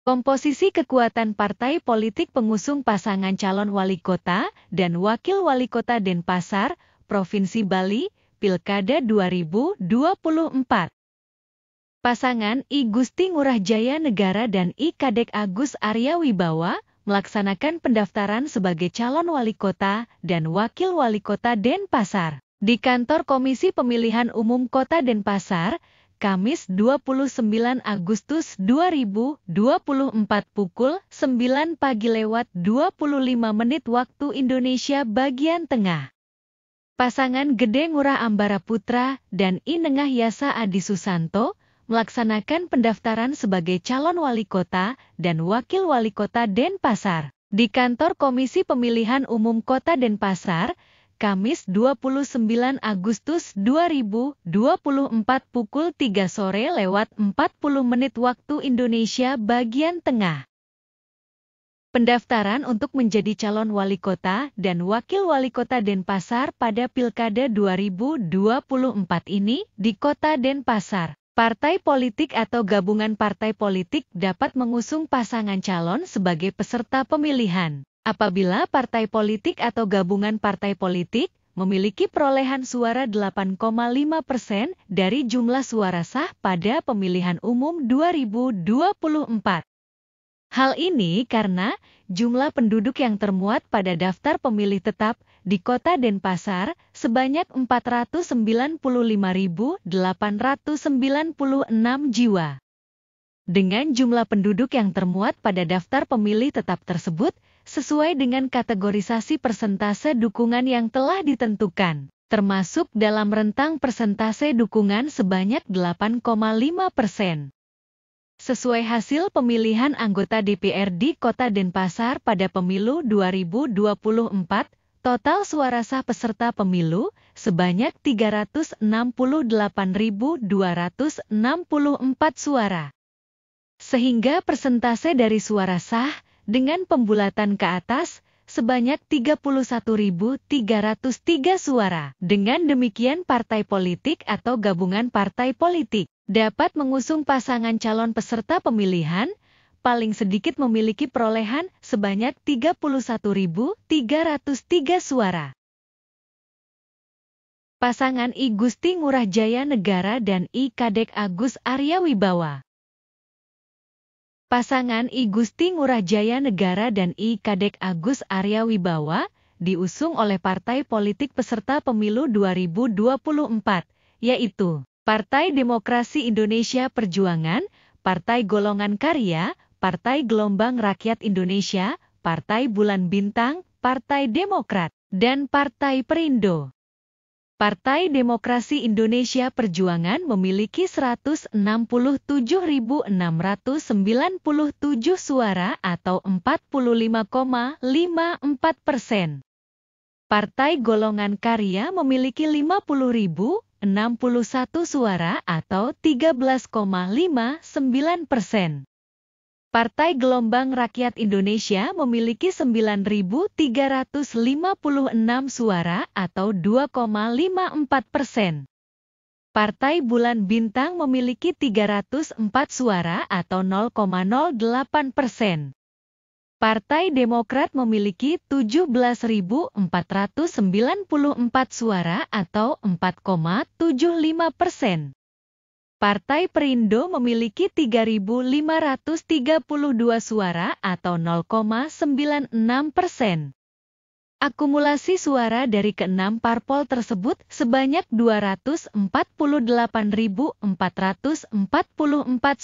Komposisi kekuatan partai politik pengusung pasangan calon wali kota dan wakil wali kota Denpasar, Provinsi Bali, Pilkada 2024. Pasangan I Gusti Ngurah Jaya Negara dan I Kadek Agus Arya Wibawa melaksanakan pendaftaran sebagai calon wali kota dan wakil wali kota Denpasar di kantor Komisi Pemilihan Umum Kota Denpasar, Kamis 29 Agustus 2024 pukul 9 pagi lewat 25 menit waktu Indonesia bagian tengah. Pasangan Gede Ngurah Ambara Putra dan I Nengah Yasa Adi Susanto melaksanakan pendaftaran sebagai calon wali kota dan wakil wali kota Denpasar di kantor Komisi Pemilihan Umum Kota Denpasar, Kamis 29 Agustus 2024 pukul 3 sore lewat 40 menit waktu Indonesia bagian tengah. Pendaftaran untuk menjadi calon wali kota dan wakil wali kota Denpasar pada Pilkada 2024 ini di Kota Denpasar. Partai politik atau gabungan partai politik dapat mengusung pasangan calon sebagai peserta pemilihan. Apabila partai politik atau gabungan partai politik memiliki perolehan suara 8,5% dari jumlah suara sah pada pemilihan umum 2024. Hal ini karena jumlah penduduk yang termuat pada daftar pemilih tetap di Kota Denpasar sebanyak 495.896 jiwa. Dengan jumlah penduduk yang termuat pada daftar pemilih tetap tersebut sesuai dengan kategorisasi persentase dukungan yang telah ditentukan, termasuk dalam rentang persentase dukungan sebanyak 8,5%. Sesuai hasil pemilihan anggota DPRD Kota Denpasar pada pemilu 2024, total suara sah peserta pemilu sebanyak 368.264 suara. Sehingga persentase dari suara sah dengan pembulatan ke atas sebanyak 31.303 suara. Dengan demikian partai politik atau gabungan partai politik dapat mengusung pasangan calon peserta pemilihan, paling sedikit memiliki perolehan sebanyak 31.303 suara. Pasangan I Gusti Ngurah Jaya Negara dan I Kadek Agus Arya Wibawa. Pasangan I Gusti Ngurah Jaya Negara dan I Kadek Agus Arya Wibawa diusung oleh partai politik peserta pemilu 2024, yaitu Partai Demokrasi Indonesia Perjuangan, Partai Golongan Karya, Partai Gelombang Rakyat Indonesia, Partai Bulan Bintang, Partai Demokrat, dan Partai Perindo. Partai Demokrasi Indonesia Perjuangan memiliki 167.697 suara atau 45,54%. Partai Golongan Karya memiliki 50.061 suara atau 13,59%. Partai Gelombang Rakyat Indonesia memiliki 9.356 suara atau 2,54%. Partai Bulan Bintang memiliki 304 suara atau 0,08%. Partai Demokrat memiliki 17.494 suara atau 4,75%. Partai Perindo memiliki 3.532 suara atau 0,96%. Akumulasi suara dari keenam parpol tersebut sebanyak 248.444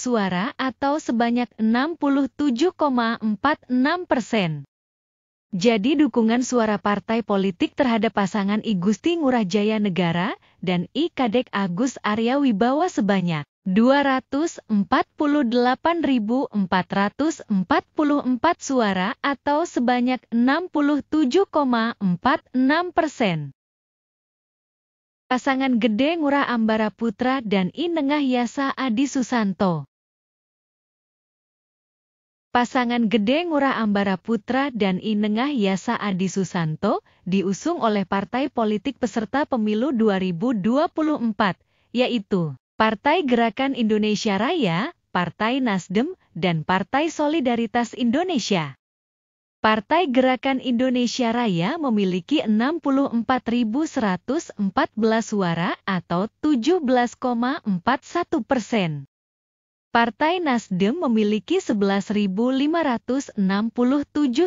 suara atau sebanyak 67,46%. Jadi dukungan suara partai politik terhadap pasangan I Gusti Ngurah Jaya Negara dan I Kadek Agus Arya Wibawa sebanyak 248.444 suara atau sebanyak 67,46%. Pasangan Gede Ngurah Ambara Putra dan I Nengah Yasa Adi Susanto. Pasangan Gede Ngurah Ambara Putra dan I Nengah Yasa Adi Susanto diusung oleh partai politik peserta pemilu 2024, yaitu Partai Gerakan Indonesia Raya, Partai Nasdem, dan Partai Solidaritas Indonesia. Partai Gerakan Indonesia Raya memiliki 64.114 suara atau 17,41%. Partai Nasdem memiliki 11.567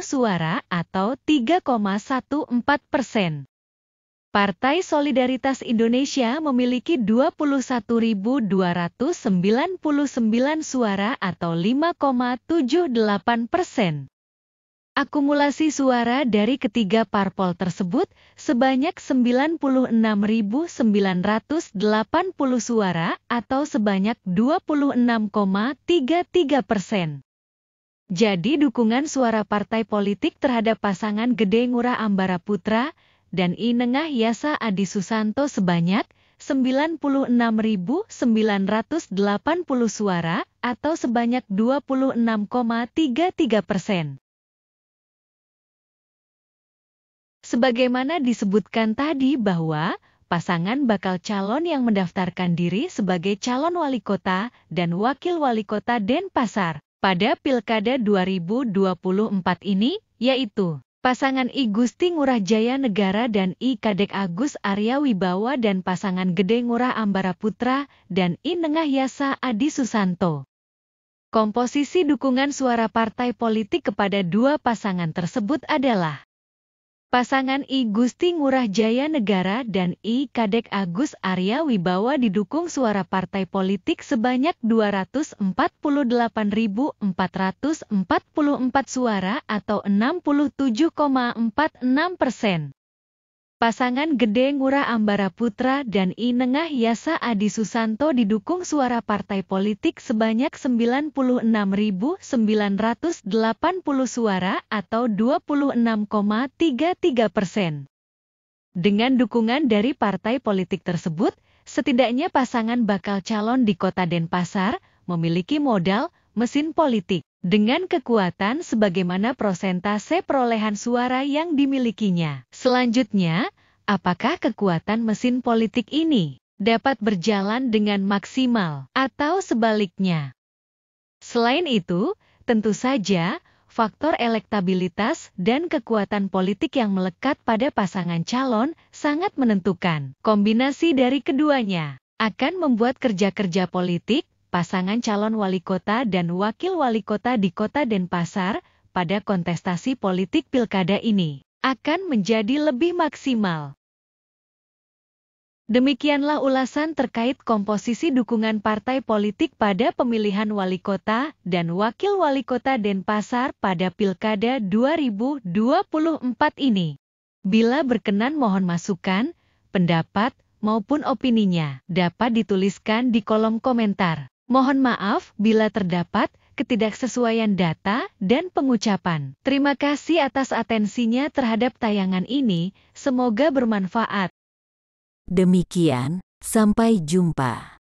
suara atau 3,14%. Partai Solidaritas Indonesia memiliki 21.299 suara atau 5,78%. Akumulasi suara dari ketiga parpol tersebut sebanyak 96.980 suara atau sebanyak 26,33%. Jadi dukungan suara partai politik terhadap pasangan Gede Ngurah Ambara Putra dan I Nengah Yasa Adi Susanto sebanyak 96.980 suara atau sebanyak 26,33%. Sebagaimana disebutkan tadi bahwa pasangan bakal calon yang mendaftarkan diri sebagai calon wali kota dan wakil wali kota Denpasar pada Pilkada 2024 ini, yaitu pasangan I Gusti Ngurah Jaya Negara dan I Kadek Agus Arya Wibawa dan pasangan Gede Ngurah Ambara Putra dan I Nengah Yasa Adi Susanto. Komposisi dukungan suara partai politik kepada dua pasangan tersebut adalah pasangan I Gusti Ngurah Jaya Negara dan I Kadek Agus Arya Wibawa didukung suara partai politik sebanyak 248.444 suara atau 67,46%. Pasangan Gede Ngurah Ambara Putra dan I Nengah Yasa Adi Susanto didukung suara partai politik sebanyak 96.980 suara atau 26,33%. Dengan dukungan dari partai politik tersebut, setidaknya pasangan bakal calon di Kota Denpasar memiliki modal mesin politik dengan kekuatan sebagaimana prosentase perolehan suara yang dimilikinya. Selanjutnya, apakah kekuatan mesin politik ini dapat berjalan dengan maksimal atau sebaliknya? Selain itu, tentu saja faktor elektabilitas dan kekuatan politik yang melekat pada pasangan calon sangat menentukan. Kombinasi dari keduanya akan membuat kerja-kerja politik pasangan calon wali kota dan wakil wali kota di Kota Denpasar pada kontestasi politik pilkada ini akan menjadi lebih maksimal. Demikianlah ulasan terkait komposisi dukungan partai politik pada pemilihan wali kota dan wakil wali kota Denpasar pada Pilkada 2024 ini. Bila berkenan mohon masukan, pendapat, maupun opininya dapat dituliskan di kolom komentar. Mohon maaf bila terdapat ketidaksesuaian data dan pengucapan. Terima kasih atas atensinya terhadap tayangan ini, semoga bermanfaat. Demikian, sampai jumpa.